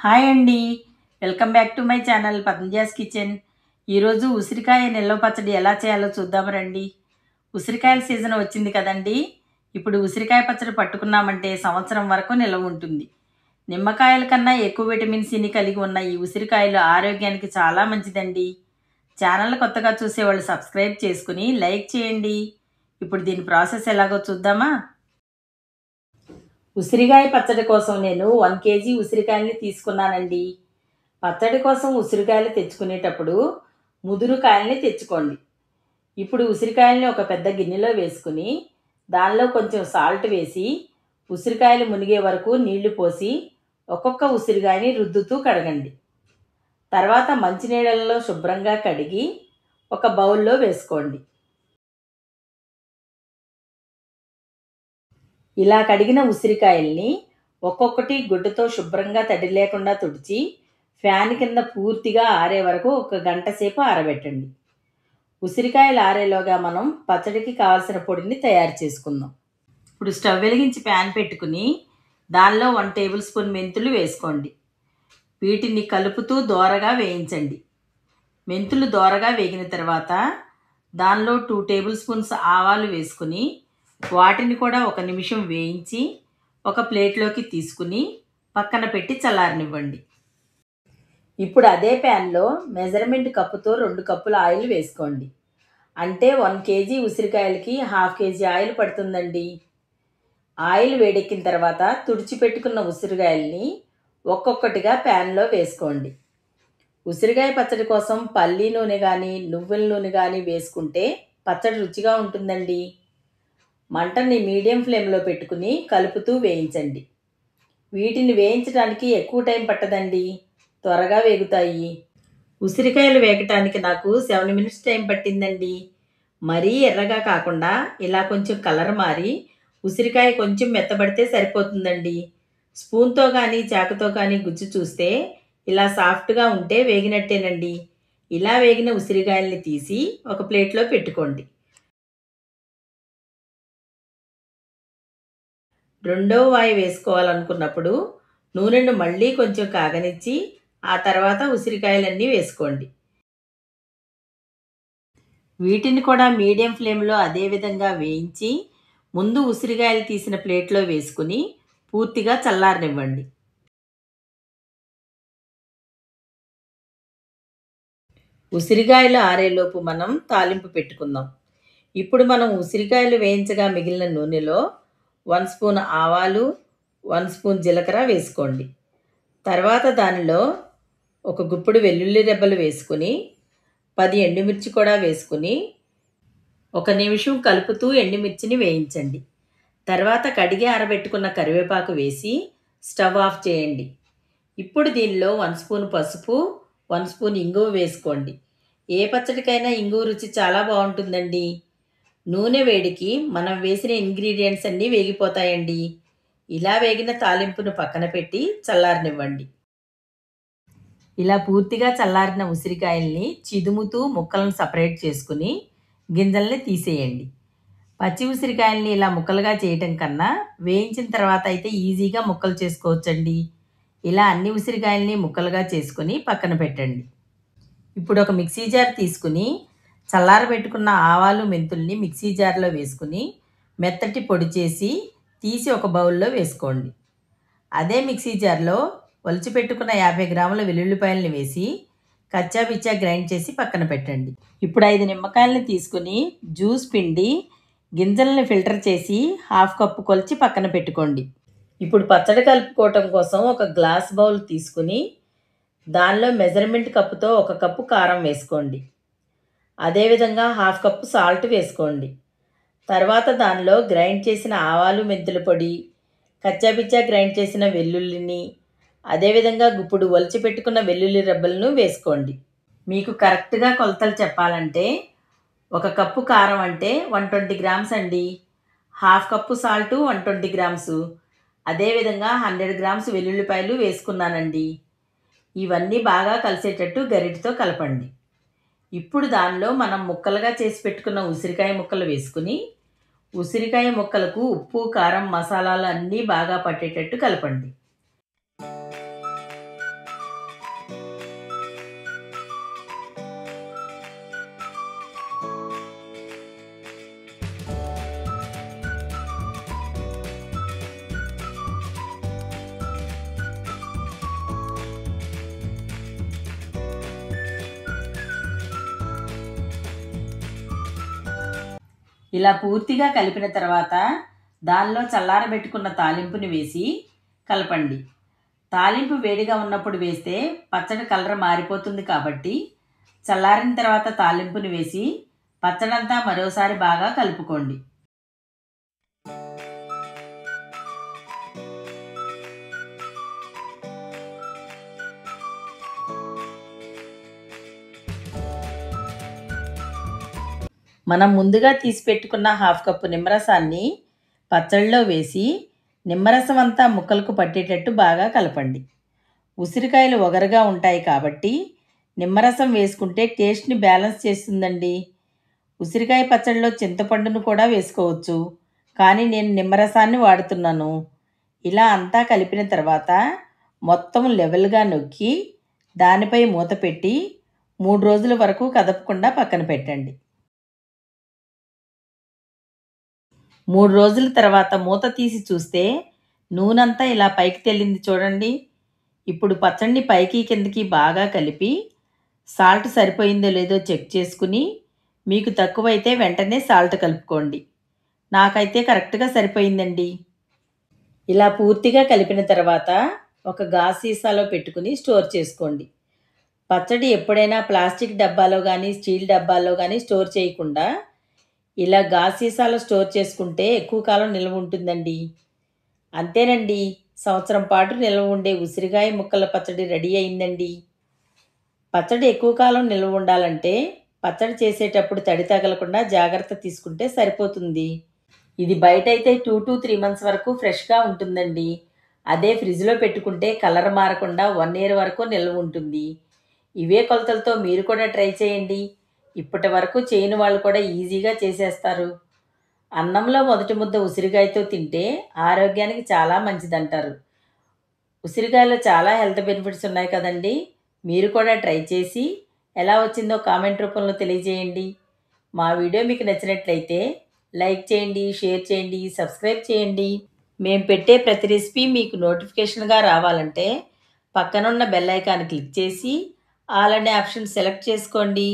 Hi అండి. Welcome back to my channel Padmaja's kitchen. ఈరోజు ఉసిరికాయ నిల్వ పచ్చడి ఎలా చేయాలో చూద్దాం రండి. ఉసిరికాయల సీజన్ వచ్చింది కదండి. ఇప్పుడు ఉసిరికాయ పచ్చడి పట్టుకున్నామంటే సంవత్సరం వరకు నిల్వ ఉంటుంది. నిమ్మకాయల కన్నా ఎక్కువ విటమిన్ సిని కలిగి ఉన్న ఈ ఉసిరికాయలు ఆరోగ్యానికి చాలా మంచిదండి. ఛానల్ కొత్తగా చూసేవాళ్ళు సబ్స్క్రైబ్ చేసుకుని లైక్ చేయండి. ఇప్పుడు దీని ప్రాసెస్ ఎలాగో చూద్దామా? ఉసిరికాయ పచ్చడి కోసం నేను 1 కేజీ ఉసిరికాయలని తీసుకున్నానండి. పచ్చడి కోసం ఉసిరికాయలు తెచ్చుకునేటప్పుడు ముదురు కాయల్ని తెచ్చుకోండి. ఇప్పుడు ఉసిరికాయల్ని ఒక పెద్ద గిన్నెలో వేసుకుని దానిలో కొంచెం సాల్ట్ వేసి ఉసిరికాయలు మునిగే వరకు నీళ్లు పోసి ఒక్కొక్క ఉసిరికాయని రుద్దుతూ కడగండి. తర్వాత మంచినీళ్ళల్లో శుభ్రంగా కడిగి ఒక బౌల్లో వేసుకోండి. ఇలా కడిగిన ఉసిరికాయల్ని ఒక్కొక్కటి గుడ్డతో శుభ్రంగా తడి లేకుండా తుడిచి ఫ్యాన్ కింద పూర్తిగా ఆరే వరకు 1 గంట సేపు ఆరబెట్టండి. ఉసిరికాయలు ఆరేలోగా మనం పచ్చడికి కావాల్సిన పొడిని తయారు చేసుకుందాం. ఇప్పుడు స్టవ్ వెలిగించి ప్యాన్ పెట్టుకుని దానిలో 1 టేబుల్ స్పూన్ మెంతులు వేసుకోండి. వీటిని కలుపుతూ దోరగా వేయించండి. మెంతులు దోరగా వేగిన తర్వాత దానిలో 2 టేబుల్ స్పూన్స్ ఆవాలు వేసుకుని వాటిని కూడా 1 నిమిషం వేయించి ఒక ప్లేట్లోకి తీసుకుని పక్కన పెట్టి చల్లారనివ్వండి. ఇప్పుడు అదే ప్యాన్లో మెజర్మెంట్ కప్పుతో 2 కప్పుల ఆయిల్ వేసుకోండి. అంటే 1 కేజీ ఉసిరికాయలకి 1/2 కేజీ ఆయిల్ పడుతుందండి. ఆయిల్ వేడెక్కిన తర్వాత తుడిచిపెట్టుకున్న ఉసిరికాయల్ని ఒక్కొక్కటిగా ప్యాన్లో వేసుకోండి. ఉసిరికాయ పచ్చడి కోసం పల్లి నూనె కానీ నువ్వుల నూనె కానీ వేసుకుంటే పచ్చడి రుచిగా ఉంటుందండి. మంటని మీడియం ఫ్లేమ్లో పెట్టుకుని కలుపుతూ వేయించండి. వీటిని వేయించడానికి ఎక్కువ టైం పట్టదండి, త్వరగా వేగుతాయి. ఉసిరికాయలు వేగటానికి నాకు 7 మినిట్స్ టైం పట్టిందండి. మరీ ఎర్రగా కాకుండా ఇలా కొంచెం కలర్ మారి ఉసిరికాయ కొంచెం మెత్తబడితే సరిపోతుందండి. స్పూన్తో కానీ చాకుతో కానీ గుచ్చి చూస్తే ఇలా సాఫ్ట్గా ఉంటే వేగినట్టేనండి. ఇలా వేగిన ఉసిరికాయల్ని తీసి ఒక ప్లేట్లో పెట్టుకోండి. రెండో వాయి వేసుకోవాలనుకున్నప్పుడు నూనెను మళ్ళీ కొంచెం కాగనిచ్చి ఆ తర్వాత ఉసిరికాయలన్నీ వేసుకోండి. వీటిని కూడా మీడియం ఫ్లేమ్లో అదే విధంగా వేయించి ముందు ఉసిరికాయలు తీసిన ప్లేట్లో వేసుకుని పూర్తిగా చల్లారనివ్వండి. ఉసిరికాయలు ఆరేలోపు మనం తాలింపు పెట్టుకుందాం. ఇప్పుడు మనం ఉసిరికాయలు వేయించగా మిగిలిన నూనెలో 1 స్పూన్ ఆవాలు, 1 స్పూన్ జీలకర్ర వేసుకోండి. తర్వాత దానిలో ఒక గుప్పెడు వెల్లుల్లి రెబ్బలు వేసుకుని 10 ఎండుమిర్చి కూడా వేసుకుని 1 నిమిషం కలుపుతూ ఎండుమిర్చిని వేయించండి. తర్వాత కడిగి ఆరబెట్టుకున్న కరివేపాకు వేసి స్టవ్ ఆఫ్ చేయండి. ఇప్పుడు దీనిలో 1 స్పూన్ పసుపు, 1 స్పూన్ ఇంగువ వేసుకోండి. ఏ పచ్చడికైనా ఇంగువ రుచి చాలా బాగుంటుందండి. నూనె వేడికి మనం వేసిన ఇంగ్రీడియంట్స్ అన్నీ వేగిపోతాయండి. ఇలా వేగిన తాలింపును పక్కన పెట్టి చల్లారనివ్వండి. ఇలా పూర్తిగా చల్లారిన ఉసిరికాయల్ని చిదుముతూ ముక్కలను సపరేట్ చేసుకుని గింజల్ని తీసేయండి. పచ్చి ఉసిరికాయల్ని ఇలా ముక్కలుగా చేయటం కన్నా వేయించిన తర్వాత అయితే ఈజీగా ముక్కలు చేసుకోవచ్చండి. ఇలా అన్ని ఉసిరికాయల్ని ముక్కలుగా చేసుకుని పక్కన పెట్టండి. ఇప్పుడు ఒక మిక్సీ జార్ తీసుకుని చల్లారబెట్టుకున్న ఆవాలు మెంతుల్ని మిక్సీ జార్లో వేసుకుని మెత్తటి పొడి చేసి తీసి ఒక బౌల్లో వేసుకోండి. అదే మిక్సీ జార్లో ఒలిచిపెట్టుకున్న 50 గ్రాముల వెల్లుల్లిపాయలని వేసి కచ్చాపిచ్చా గ్రైండ్ చేసి పక్కన పెట్టండి. ఇప్పుడు 5 నిమ్మకాయలని తీసుకుని జ్యూస్ పిండి గింజల్ని ఫిల్టర్ చేసి 1/2 కప్పు కొలిచి పక్కన పెట్టుకోండి. ఇప్పుడు పచ్చడి కలుపుకోవటం కోసం ఒక గ్లాస్ బౌల్ తీసుకుని దానిలో మెజర్మెంట్ కప్పుతో 1 కప్పు కారం వేసుకోండి. అదేవిధంగా 1/2 కప్పు సాల్ట్ వేసుకోండి. తర్వాత దానిలో గ్రైండ్ చేసిన ఆవాలు మెంతుల పొడి, కచ్చాపిచ్చా గ్రైండ్ చేసిన వెల్లుల్లిని, అదేవిధంగా గుప్పుడు ఒలిచి పెట్టుకున్న వెల్లుల్లి రెబ్బలను వేసుకోండి. మీకు కరెక్ట్గా కొలతలు చెప్పాలంటే 1 కప్పు కారం అంటే 120 గ్రామ్స్ అండి. 1/2 కప్పు సాల్టు 120 గ్రామ్స్. అదేవిధంగా 100 గ్రామ్స్ వెల్లుల్లిపాయలు వేసుకున్నానండి. ఇవన్నీ బాగా కలిసేటట్టు గరిటెతో కలపండి. ఇప్పుడు దానిలో మనం ముక్కలుగా చేసి పెట్టుకున్న ఉసిరికాయ ముక్కలు వేసుకుని ఉసిరికాయ ముక్కలకు ఉప్పు, కారం, మసాలాలు అన్నీ బాగా పట్టేటట్టు కలపండి. ఇలా పూర్తిగా కలిపిన తర్వాత దానిలో చల్లారబెట్టుకున్న తాలింపుని వేసి కలపండి. తాలింపు వేడిగా ఉన్నప్పుడు వేస్తే పచ్చడి కలర్ మారిపోతుంది కాబట్టి చల్లారిన తర్వాత తాలింపుని వేసి పచ్చడంతా మరోసారి బాగా కలుపుకోండి. మనం ముందుగా తీసి పెట్టుకున్న హాఫ్ కప్పు నిమ్మరసాన్ని పచ్చడిలో వేసి నిమ్మరసం అంతా ముక్కలకు పట్టేటట్టు బాగా కలపండి. ఉసిరికాయలు ఒగరుగా ఉంటాయి కాబట్టి నిమ్మరసం వేసుకుంటే టేస్ట్ని బ్యాలెన్స్ చేస్తుందండి. ఉసిరికాయ పచ్చడిలో చింతపండును కూడా వేసుకోవచ్చు, కానీ నేను నిమ్మరసాన్ని వాడుతున్నాను. ఇలా అంతా కలిపిన తర్వాత మొత్తం లెవెల్గా నొక్కి దానిపై మూత పెట్టి 3 రోజుల వరకు కదపకుండా పక్కన పెట్టండి. 3 రోజుల తర్వాత మూత తీసి చూస్తే నూనంతా ఇలా పైకి తేలింది చూడండి. ఇప్పుడు పచ్చడిని పైకి కిందకి బాగా కలిపి సాల్ట్ సరిపోయిందో లేదో చెక్ చేసుకుని మీకు తక్కువైతే వెంటనే సాల్ట్ కలుపుకోండి. నాకైతే కరెక్ట్గా సరిపోయిందండి. ఇలా పూర్తిగా కలిపిన తర్వాత ఒక గాజు సీసాలో పెట్టుకుని స్టోర్ చేసుకోండి. పచ్చడి ఎప్పుడైనా ప్లాస్టిక్ డబ్బాలో కానీ స్టీల్ డబ్బాలో కానీ స్టోర్ చేయకుండా ఇలా గాజు సీసాలో స్టోర్ చేసుకుంటే ఎక్కువ కాలం నిల్వ ఉంటుందండి. అంతేనండి, సంవత్సరం పాటు నిల్వ ఉండే ఉసిరికాయ ముక్కల పచ్చడి రెడీ అయిందండి. పచ్చడి ఎక్కువ కాలం నిల్వ ఉండాలంటే పచ్చడి చేసేటప్పుడు తడి తగలకుండా జాగ్రత్త తీసుకుంటే సరిపోతుంది. ఇది బయట అయితే 2 to 3 months వరకు ఫ్రెష్గా ఉంటుందండి. అదే ఫ్రిడ్జ్లో పెట్టుకుంటే కలర్ మారకుండా 1 year వరకు నిల్వ ఉంటుంది. ఇవే కొలతలతో మీరు కూడా ట్రై చేయండి. ఇప్పటి వరకు చేయని వాళ్ళు కూడా ఈజీగా చేసేస్తారు. అన్నంలో మొదటి ముద్ద ఉసిరికాయతో తింటే ఆరోగ్యానికి చాలా మంచిదంటారు. ఉసిరికాయలో చాలా హెల్త్ బెనిఫిట్స్ ఉన్నాయి కదండి. మీరు కూడా ట్రై చేసి ఎలా వచ్చిందో కామెంట్ రూపంలో తెలియజేయండి. మా వీడియో మీకు నచ్చినట్లయితే లైక్ చేయండి, షేర్ చేయండి, సబ్స్క్రైబ్ చేయండి. మేము పెట్టే ప్రతి రెసిపీ మీకు నోటిఫికేషన్గా రావాలంటే పక్కనున్న బెల్ ఐకాన్ క్లిక్ చేసి ఆల్ అనే ఆప్షన్ సెలెక్ట్ చేసుకోండి.